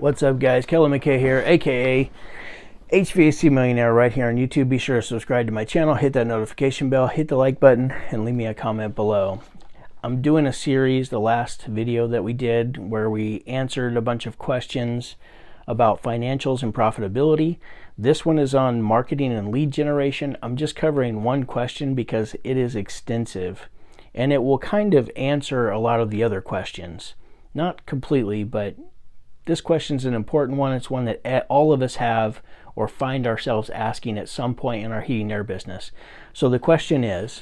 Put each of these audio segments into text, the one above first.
What's up, guys? Kelly McKay here, aka HVAC Millionaire, right here on YouTube. Be sure to subscribe to my channel, hit that notification bell, hit the like button, and leave me a comment below. I'm doing a series, the last video that we did, where we answered a bunch of questions about financials and profitability. This one is on marketing and lead generation. I'm just covering one question because it is extensive, and it will kind of answer a lot of the other questions. Not completely, but this question is an important one. It's one that all of us have or find ourselves asking at some point in our heating and air business. So the question is,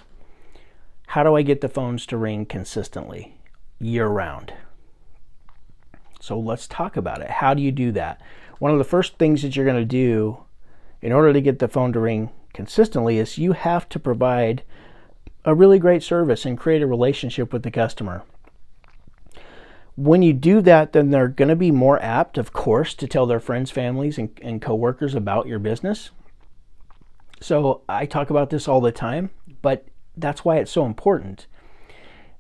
how do I get the phones to ring consistently year-round? So let's talk about it. How do you do that? One of the first things that you're going to do in order to get the phone to ring consistently is you have to provide a really great service and create a relationship with the customer. When you do that, then they're going to be more apt, of course, to tell their friends, families, and coworkers about your business. So I talk about this all the time, but that's why it's so important.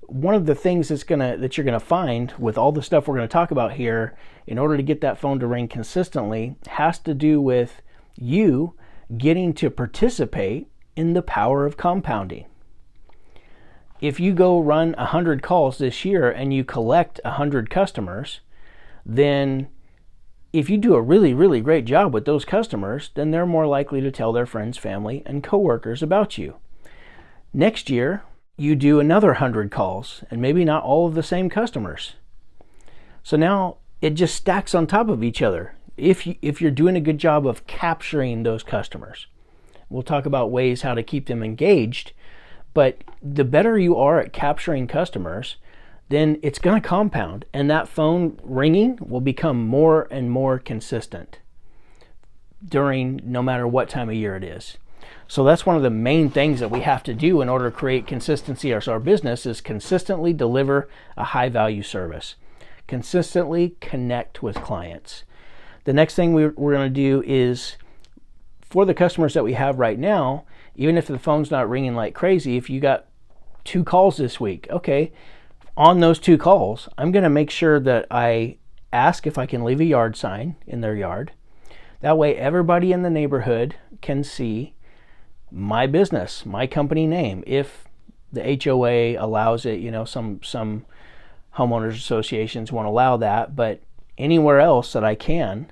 One of the things that you're going to find with all the stuff we're going to talk about here, in order to get that phone to ring consistently, has to do with you getting to participate in the power of compounding. If you go run 100 calls this year and you collect 100 customers, then if you do a really, really great job with those customers, then they're more likely to tell their friends, family, and coworkers about you. Next year, you do another 100 calls, and maybe not all of the same customers. So now it just stacks on top of each other if you're doing a good job of capturing those customers. We'll talk about ways how to keep them engaged. But the better you are at capturing customers, then it's going to compound, and that phone ringing will become more and more consistent during no matter what time of year it is. So that's one of the main things that we have to do in order to create consistency as our business, is consistently deliver a high value service, consistently connect with clients. The next thing we're going to do is, for the customers that we have right now, even if the phone's not ringing like crazy, if you got 2 calls this week, okay, on those 2 calls, I'm going to make sure that I ask if I can leave a yard sign in their yard. That way everybody in the neighborhood can see my business, my company name. If the HOA allows it, some homeowners associations won't allow that, but anywhere else that I can,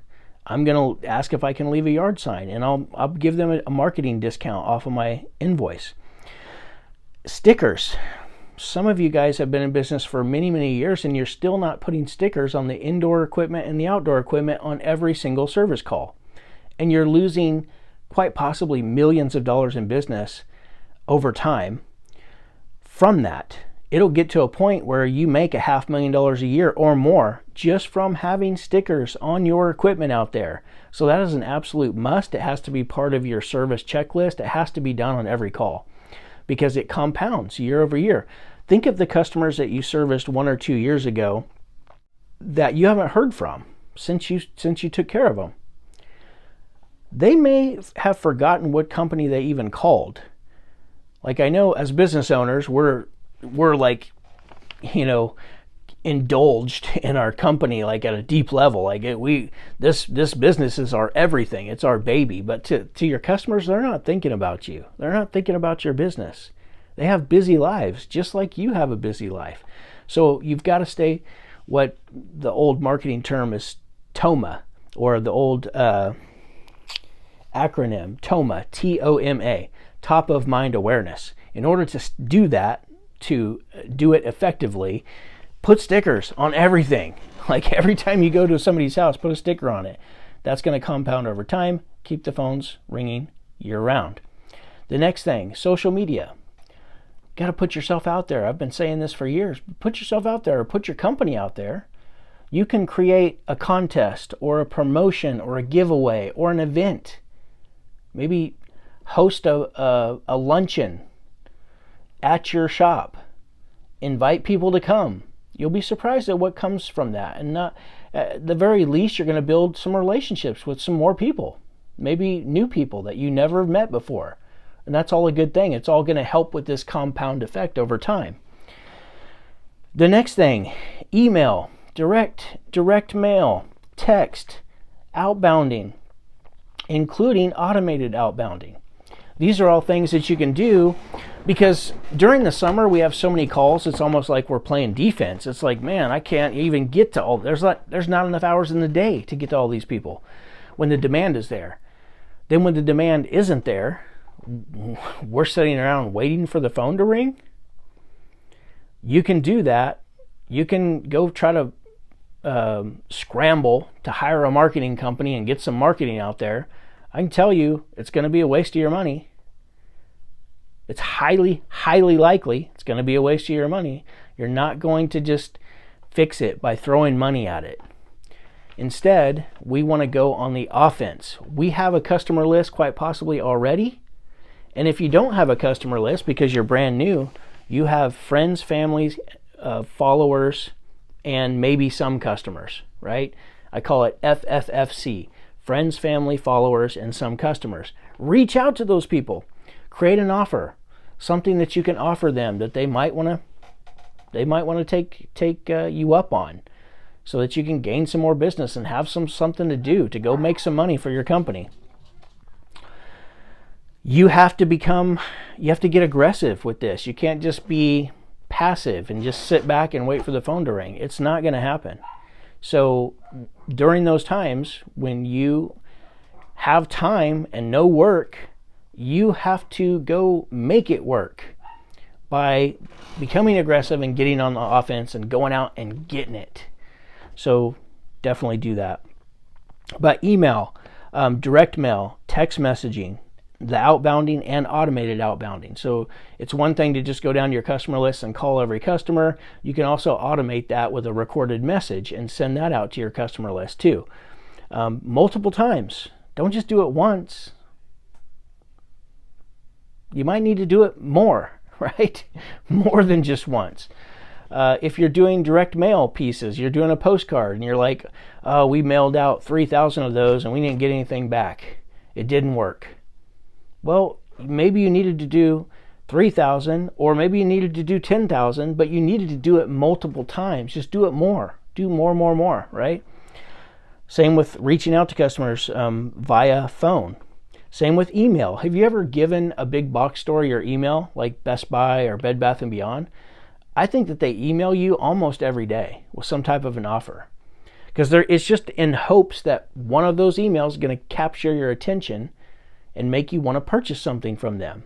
I'm going to ask if I can leave a yard sign, and I'll give them a marketing discount off of my invoice. Stickers. Some of you guys have been in business for many, many years, and you're still not putting stickers on the indoor equipment and the outdoor equipment on every single service call. And you're losing quite possibly millions of dollars in business over time from that. It'll get to a point where you make $500,000 a year or more just from having stickers on your equipment out there. So that is an absolute must. It has to be part of your service checklist. It has to be done on every call because it compounds year over year. Think of the customers that you serviced 1 or 2 years ago that you haven't heard from since you took care of them. They may have forgotten what company they even called. Like, I know as business owners, we're like, indulged in our company, like at a deep level. Like this business is our everything. It's our baby. But to your customers, they're not thinking about you. They're not thinking about your business. They have busy lives, just like you have a busy life. So you've got to stay, what the old marketing term is TOMA, or the old acronym TOMA, T-O-M-A, top of mind awareness. In order to do that, to do it effectively, put stickers on everything. Like every time you go to somebody's house, put a sticker on it. That's going to compound over time, keep the phones ringing year round. The next thing, social media. Got to put yourself out there. I've been saying this for years. Put yourself out there, or put your company out there. You can create a contest or a promotion or a giveaway or an event. Maybe host a luncheon at your shop. Invite people to come. You'll be surprised at what comes from that. And not, at the very least, you're going to build some relationships with some more people. Maybe new people that you never met before. And that's all a good thing. It's all going to help with this compound effect over time. The next thing, email, direct mail. text, outbounding, including automated outbounding. These are all things that you can do, because during the summer we have so many calls, it's almost like we're playing defense. It's like, man, I can't even get to all, there's not enough hours in the day to get to all these people when the demand is there. Then when the demand isn't there, we're sitting around waiting for the phone to ring. You can do that. You can go try to scramble to hire a marketing company and get some marketing out there. I can tell you it's going to be a waste of your money. It's highly, highly likely it's going to be a waste of your money. You're not going to just fix it by throwing money at it. Instead, we want to go on the offense. We have a customer list quite possibly already. And if you don't have a customer list because you're brand new, you have friends, families, followers, and maybe some customers, right? I call it FFFC, friends, family, followers, and some customers. Reach out to those people. Create an offer, something that you can offer them that they might want to take you up on, so that you can gain some more business and have something to do to go make some money for your company. You have to get aggressive with this. You can't just be passive and just sit back and wait for the phone to ring. It's not going to happen. So during those times when you have time and no work, you have to go make it work by becoming aggressive and getting on the offense and going out and getting it. So definitely do that. But email, direct mail, text messaging, the outbounding and automated outbounding. So it's one thing to just go down to your customer list and call every customer. You can also automate that with a recorded message and send that out to your customer list too. Multiple times. Don't just do it once. You might need to do it more, right? More than just once. If you're doing direct mail pieces, you're doing a postcard and you're like, we mailed out 3,000 of those and we didn't get anything back. It didn't work. Well, maybe you needed to do 3,000, or maybe you needed to do 10,000, but you needed to do it multiple times. Just do it more. Do more, right? Same with reaching out to customers via phone. Same with email. Have you ever given a big box store your email, like Best Buy or Bed Bath & Beyond? I think that they email you almost every day with some type of an offer, because it's just in hopes that one of those emails is going to capture your attention and make you want to purchase something from them.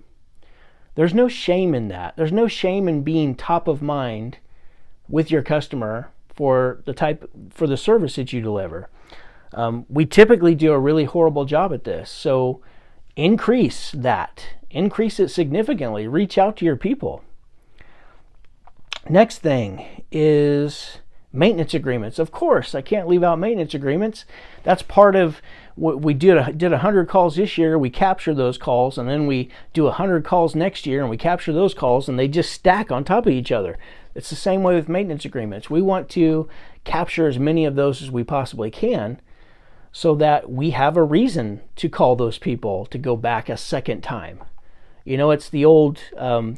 There's no shame in that. There's no shame in being top of mind with your customer for the service that you deliver. We typically do a really horrible job at this. So increase it significantly. Reach out to your people. Next thing is maintenance agreements. Of course, I can't leave out maintenance agreements. That's part of what we did 100 calls this year. We capture those calls, and then we do 100 calls next year and we capture those calls, and they just stack on top of each other. It's the same way with maintenance agreements. We want to capture as many of those as we possibly can, so that we have a reason to call those people to go back a second time. You know, it's the old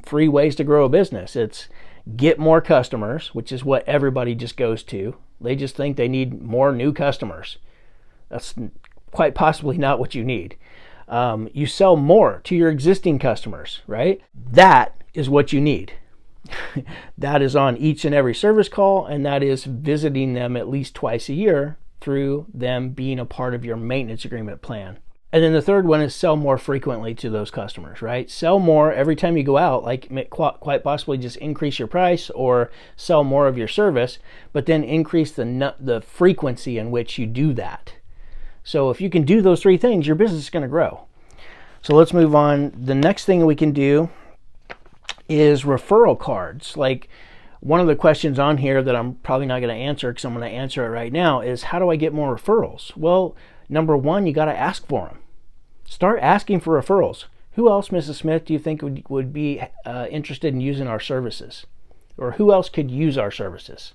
3 ways to grow a business. It's get more customers, which is what everybody just goes to. They just think they need more new customers. That's quite possibly not what you need. You sell more to your existing customers, right? That is what you need. That is on each and every service call, and that is visiting them at least twice a year through them being a part of your maintenance agreement plan. And then the third one is sell more frequently to those customers, right? Sell more every time you go out, like quite possibly just increase your price or sell more of your service, but then increase the frequency in which you do that. So if you can do those 3 things, your business is going to grow. So let's move on. The next thing we can do is referral cards. Like, one of the questions on here that I'm probably not going to answer, because I'm going to answer it right now, is how do I get more referrals? Well, number one, you got to ask for them. Start asking for referrals. Who else, Mrs. Smith, do you think would be interested in using our services? Or who else could use our services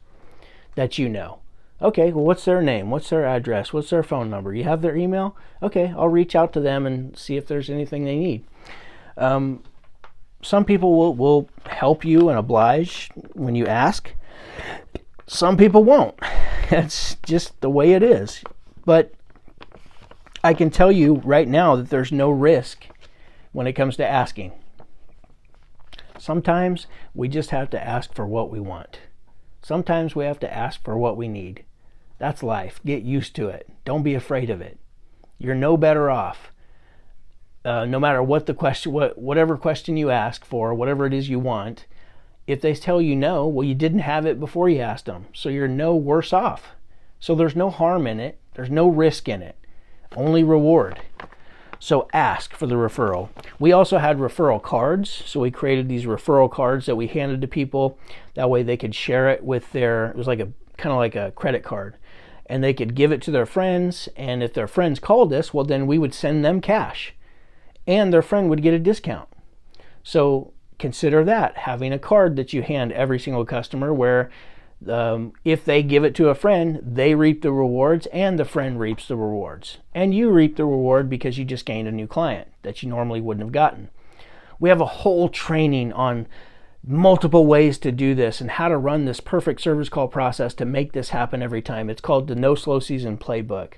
that you know? Okay, well, what's their name? What's their address? What's their phone number? You have their email? Okay, I'll reach out to them and see if there's anything they need. Some people will help you and oblige when you ask. Some people won't. That's just the way it is. But I can tell you right now that there's no risk when it comes to asking. Sometimes we just have to ask for what we want. Sometimes we have to ask for what we need. That's life. Get used to it. Don't be afraid of it. You're no better off. No matter what the question, whatever question you ask for, whatever it is you want, if they tell you no, well, you didn't have it before you asked them. So you're no worse off. So there's no harm in it. There's no risk in it. Only reward. So ask for the referral. We also had referral cards. So we created these referral cards that we handed to people. That way they could share it with it was like kind of like a credit card. And they could give it to their friends. And if their friends called us, well, then we would send them cash. And their friend would get a discount. So consider that, having a card that you hand every single customer where if they give it to a friend, they reap the rewards and the friend reaps the rewards. And you reap the reward because you just gained a new client that you normally wouldn't have gotten. We have a whole training on multiple ways to do this and how to run this perfect service call process to make this happen every time. It's called the No Slow Season Playbook.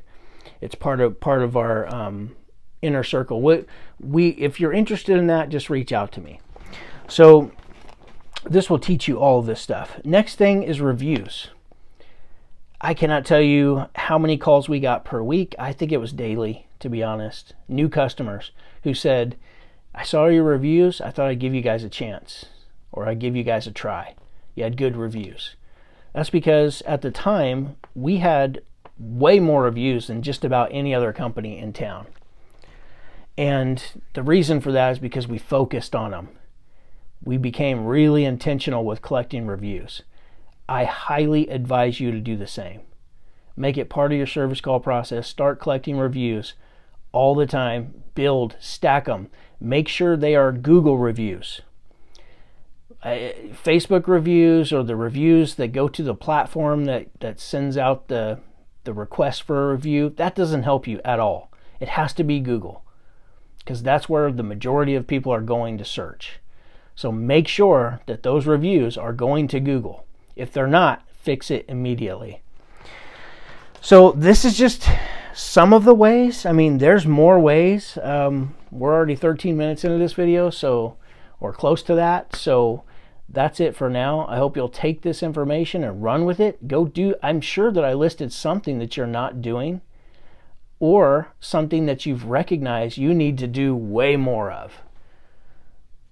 It's part of our inner circle. If you're interested in that, just reach out to me. So this will teach you all of this stuff. Next thing is reviews. I cannot tell you how many calls we got per week. I think it was daily, to be honest. New customers who said, I saw your reviews. I thought I'd give you guys a chance, or I'd give you guys a try. You had good reviews. That's because at the time, we had way more reviews than just about any other company in town. And the reason for that is because we focused on them. We became really intentional with collecting reviews. I highly advise you to do the same. Make it part of your service call process. Start collecting reviews all the time. Build, stack them. Make sure they are Google reviews. Facebook reviews, or the reviews that go to the platform that sends out the request for a review, that doesn't help you at all. It has to be Google, because that's where the majority of people are going to search. So make sure that those reviews are going to Google. If they're not, fix it immediately. So this is just some of the ways. I mean, there's more ways. We're already 13 minutes into this video, or close to that. So that's it for now. I hope you'll take this information and run with it. I'm sure that I listed something that you're not doing, or something that you've recognized you need to do way more of.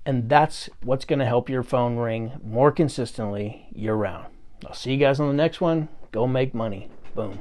And that's what's going to help your phone ring more consistently year round. I'll see you guys on the next one. Go make money. Boom.